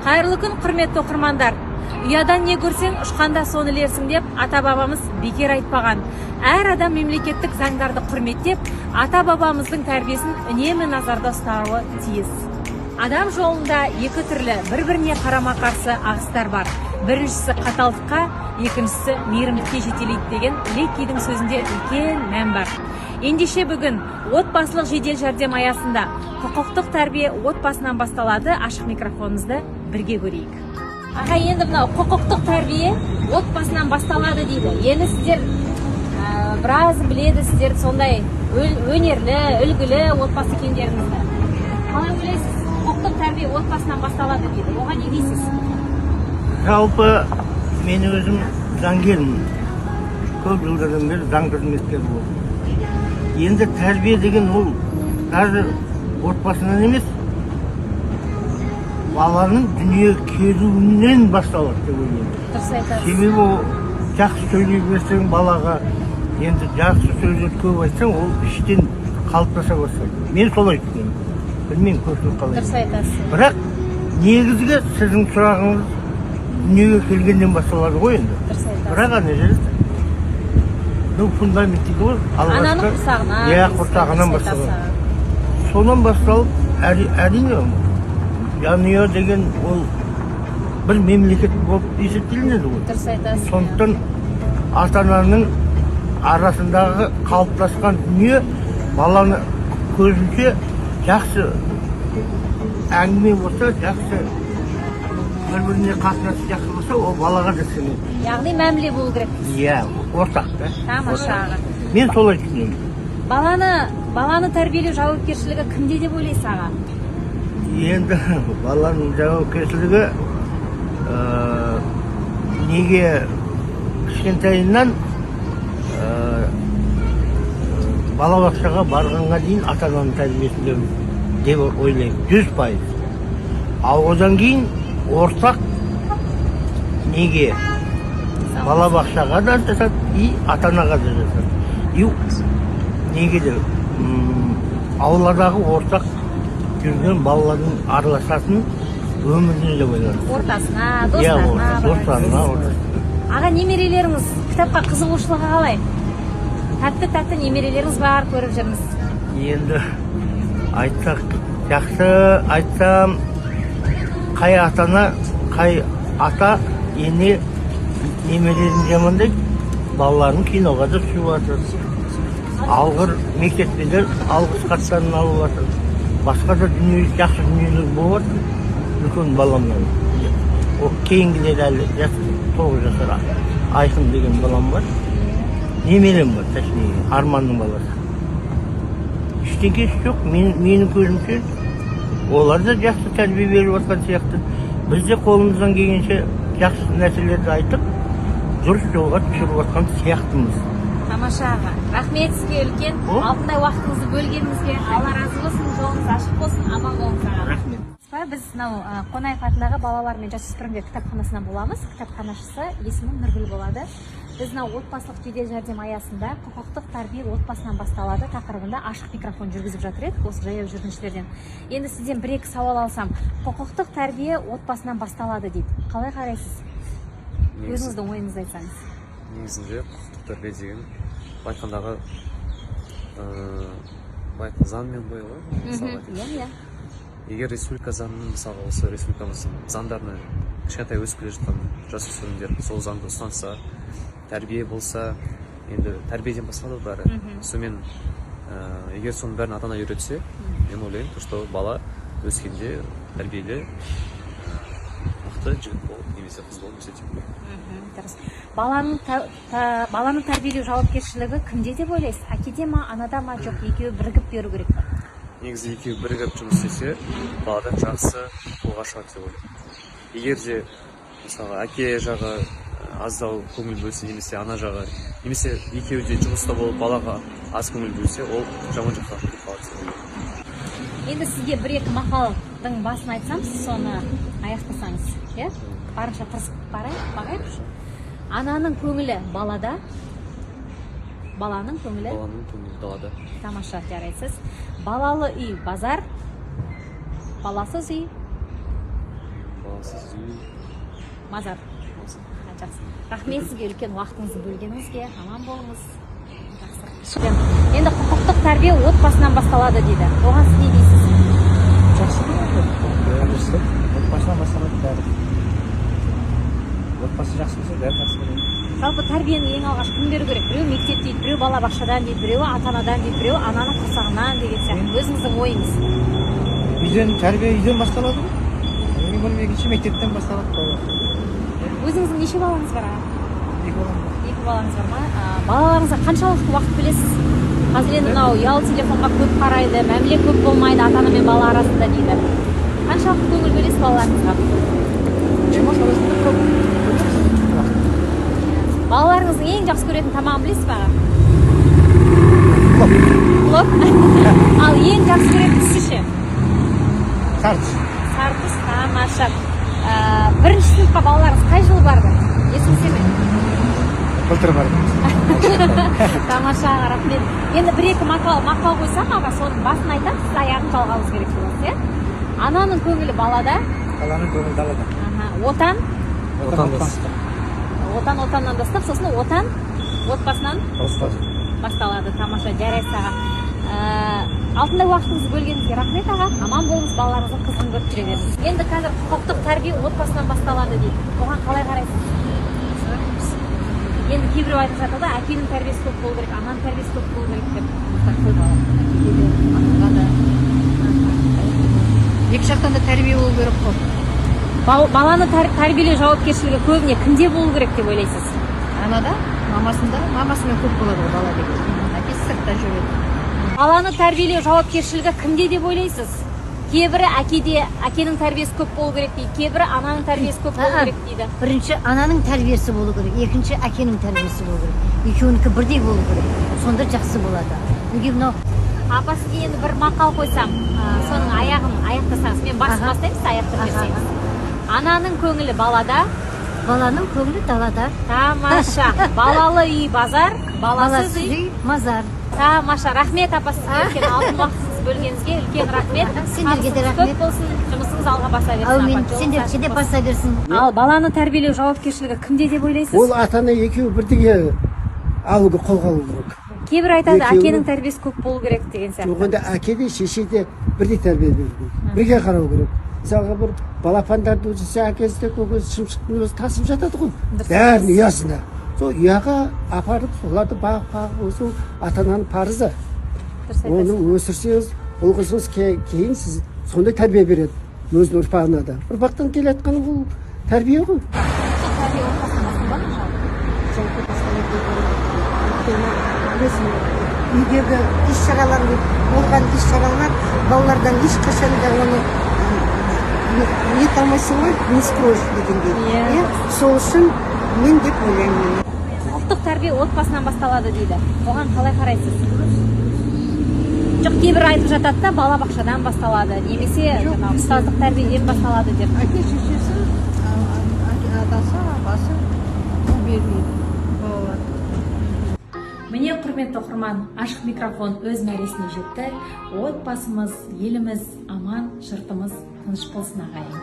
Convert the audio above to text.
Қайырлы күн, құрметті оқырмандар. Ұядан не көрсең, ұшқанда соны ілерсің деп ата-бабамыз бекер айтпаған. Әр адам мемлекеттік заңдарды құрметтеп, ата-бабамыздың тәрбиесін үнемі назарда ұстауы тиіс. Адам жолында екі түрлі, бір-біріне қарама-қарсы ағыстар бар. Біріншісі қаталдыққа, екіншісі мейірімдікке жетелейді деген Леккидің сөзінде үлкен мән бар. Ендеше бүгін отбасылық жедел жәрдем аясында құқықтық тәрбие отбасынан басталады. Ашық микрофонымызды бірге көрейік. Аға, енді мынау құқықтық тәрбие отбасынан басталады дейді. Енді сіздер біраз біледі, сіздер сондай өнерлі, үлгілі отбасы екендеріңізді. Қалай ойлайсыз? Құқықтық тәрбие отбасынан басталады дейді. Оған не дейсіз? Жалпы мен өзім заңгермін. Көп жылдардан бері заң қызметкері болдым. Енді тәрбие деген ол даже отбасынан емес, баланың дүние келуінен басталады деп ойлаймын. Дұрыс айтасыз. Себебі ол жақсы сөйлей берсең балаға, енді жақсы сөздер көп айтсаң, ол іштен қалыптаса бастайды. Мен солай түсінемін. Білмеймін, көпшілік қалай. Дұрыс айтасыз. Бірақ негізгі сіздің сұрағыңыз дүниеге келгеннен басталады ғой енді. Дұрыс айтасыз. Бірақ ана жерде фундамент дейді ғой. Ананың құрсағынан. Иә, құрсағынан басталады. Сонан басталып, әрине жанұя деген ол бір мемлекет болып есептелінеді ғой. Дұрыс айтасыз. Сондықтан ата-ананың арасындағы қалыптасқан дүние баланы көзінше жақсы әңгіме болса, жақсы бір-біріне қатынасы жақсы болса, ол балаға да сенеді. Яғни мәміле болу керек. Иә, ортақ та. Тамаша. Мен солай түсінемін. Баланы тәрбиелеу жауапкершілігі кімде деп ойлайсыз аға? Енді баланың жауапкершілігі неге кішкентайынан балабақшаға барғанға дейін ата-ананың тәрбиесінде деп ойлаймын, 100%. Ал одан кейін ортақ неге балабақшаға да жасады, и ата-анаға да жасады. И неге де ауладағы ортақ жүрген балалардың араласатын өміріне де ойлады. Ортасына, достарына. Аға, немерелеріңіз кітапқа қызығушылығы қалай? Тәтті немерелеріңіз бар, көріп жүрміз. Енді айтсақ, жақсы айтсам, қай атана, қай ата ене немерелерін жамандайды, балаларын киноға да түсіп жатыр. Алғыр мектеппендер алғыс хаттарын алып жатыр. Басқа да жақсы дүниелер болып жатыр. Үлкен баламнан. Кейінгіден әлі 9 жасар Айқын деген балам бар. Немерем бар, точнее, Арманның баласы. Ештеңкесі жоқ, менің көзімше олар да жақсы тәрбие беріп жатқан сияқты. Біз де қолымыздан келгенше жақсы нәрселерді айтып, дұрыс жолға түсіріп жатқан сияқтымыз. Тамаша аға. Рахмет сізге үлкен. Алтындай уақытыңызды бөлгеніңізге. Алла разы болсын, жолыңыз ашық болсын, аман болыңыз аға. Рахмет. Біз Қонаев атындағы балалар мен жасөспірімдер кітапханасынан боламыз. Кітапханашысы есімі Нұргүл болады. Біз отбасылық жедел жәрдем аясында құқықтық тәрбие отбасынан басталады тақырыбында ашық микрофон жүргізіп жатыр едік, осы жаяу жүргіншілерден. Енді сізден бір-екі сауал алсам, құқықтық тәрбие отбасынан басталады дейді. Қалай қарайсыз? Өзіңіздің ойыңызды айтсаңыз. Негізінде құқықтық тәрбие деген айтқандағы заңмен қойылған. Егер республика заңының, мысалы осы республикамыздың заңдарына кішкентай өсіп келе жатқан жасөспірімдер сол заңды ұстанса, тәрбие болса, енді тәрбиеден басталады бәрі. Сонымен егер соның бәрін ата-ана үйретсе, мен ойлаймын, что бала өскенде тәрбиелі мықты жігіт болып, немесе қыз болып өседі. Баланы тәрбиелеу жауапкершілігі кімде деп ойлайсыз? Әкеде ма, анада ма, жоқ, екеуі бірігіп беру керек па? Негізі екеуі бірігіп жұмыс істесе, баладан жақсы тұлға шығады деп ойлаймын. Егер де мысалы әке жағы аздау көңіл бөлсе, немесе ана жағы, немесе екеуі де жұмыста болып балаға аз көңіл бөлсе, ол жаман жаққа кетіп қалады деп ойлаймын. Енді сізге бір-екі мақалдың басын айтсам, сіз соны аяқтасаңыз, иә? Барынша тырысып бағайық. Ананың көңілі балада, баланың көңілі далада. Тамаша, жарайсыз. Балалы үй базар, баласыз үй сіз үй мазар. Жақсы. Рахмет сізге үлкен уақытыңызды бөлгеніңізге. Аман болыңыз. Жақсы. Енді құқықтық тәрбие отбасынан басталады дейді. Оған сіз не дейсіз? Жақсы болады. Отбасынан басталады бәрі. Отбасы жақсы болса бәрі жақсы болады. Жалпы тәрбиені ең алғаш кім беру керек? Біреу мектеп дейді, біреу балабақшадан дейді, біреу ата-анадан дейді, біреу ананың құрсағынан деген сияқты. Өзіңіздің ойыңыз. Тәрбие үйден басталады ғой. Менің білмегенше мектептен басталады. Өзіңіздің неше балаңыз бар? Екі балам бар. Екі балаңыз бар ма? Балаларыңызға қаншалықты уақыт бөлесіз? Қазір енді мынау ұялы телефонға көп қарайды, мәміле көп болмайды ата-ана мен бала арасында дейді. Қаншалықты көңіл бөлесіз балаларыңызға? Жұмыс арасында көп бөлеміз. Балаларыңыздың ең жақсы көретін тамағын білесіз бе? Плов. Ал ең жақсы көретін түсі ше? Сарт. Сары түс, тамаша. Бірінші сыныпқа балаларыңыз қай жылы барды? Есіңізде ме? Былтыр бардым. Тамаша, рахмет. Енді бір-екі мақал қойсам, аға соның басын айтам, сіз аяғын жалғауыңыз керек боласыз, иә? Ананың көңілі балада, Қаланың көңілі далада. отан, Отаннан бастап, сосын отан отбасынан Отбасы. басталады. Тамаша, жарайсыз аға. Алтындай уақытыңызды бөлгеніңізге рахмет аға. Аман болыңыз, балаларыңыздың қызығын көріп жүре беріңіз. Енді қазір құқықтық тәрбие отбасынан басталады дейді. Оған қалай қарайсыз? Енді кейбіреу айтып жатады, әкенің тәрбиесі көп болу керек, ананың тәрбиесі көп болу керек деп. Екі жақтан да тәрбие болу керек қой. Баланы тәрбиелеу жауапкершілігі көбіне кімде болу керек деп ойлайсыз? Анада, мамасымен көп болады ғой бала деген. Әкесі сыртта жүреді. Баланы тәрбиелеу жауапкершілігі кімде деп ойлайсыз? Кейбірі әкенің тәрбиесі көп болу керек дейді, кейбірі ананың тәрбиесі көп болу керек дейді. Бірінші ананың тәрбиесі болу керек, екінші әкенің тәрбиесі болу керек. Екеуінікі бірдей болу керек. Сонда жақсы болады. Неге мынау Апа, сізге енді бір мақал қойсам, соның аяқтасаңыз, мен басын бастаймын, сіз аяқтап берсеңіз. Ананың көңілі балада, баланың көңілі далада, тамаша. Балалы үй базар, баласыз үй мазар. тамаша. Рахмет апа, сізге үлкен алтын уақытыңызды бөлгеніңізге үлкен рахмет. Сендерге де Табысыңыз рахмет. көп болсын, жұмысыңыз алға баса берсін. Әумин, апа, жолыңыз сендерге ашық де болсын. баса берсін. Ал баланы тәрбиелеу жауапкершілігі кімде деп ойлайсыз? Ол ата-ана екеуі бірдеңе алуға қолға алу керек. Кейбір айтады, екеуі- әкенің тәрбиесі көп болу керек деген сияқты. Оғанда әке де шеше де бірдей тәрбие беру керек. Бірге қарау керек. Мысалға бір балапандарды өзі әкесі де көкесі шымшықтың өзі тасып жатады ғой. Бәрін ұясына. Сол ұяға апарып соларды бағып өсу ата-ананың парызы. Дұрыс айтасыз. Оны өсірсеңіз, ұлғысыңыз кейін сіз сондай тәрбие береді. Өзінің ұрпағына да. Ұрпақтан келе жатқан бұл тәрбие ғой. Тәрбие отбасынан басталады ма жалпы? Үйдегі іс-шаралар болған іс-шаралар балалардан ешқашан да оны не алмайсың ғой, не скроешь дегендей. Сол үшін мен деп ойлаймын. Құқықтық тәрбие отбасынан басталады дейді. Оған қалай қарайсыз? Жоқ, кейбір айтып жатады да, балабақшадан басталады, немесе ұстаздық тәрбиеден басталады деп. Әке шешесі, атасы, апасы бермейді балалар. Міне, құрметті оқырман, ашық микрофон өз мәресіне жетті. Отбасымыз, еліміз аман, жұртымыз тыныш болсын ағайын.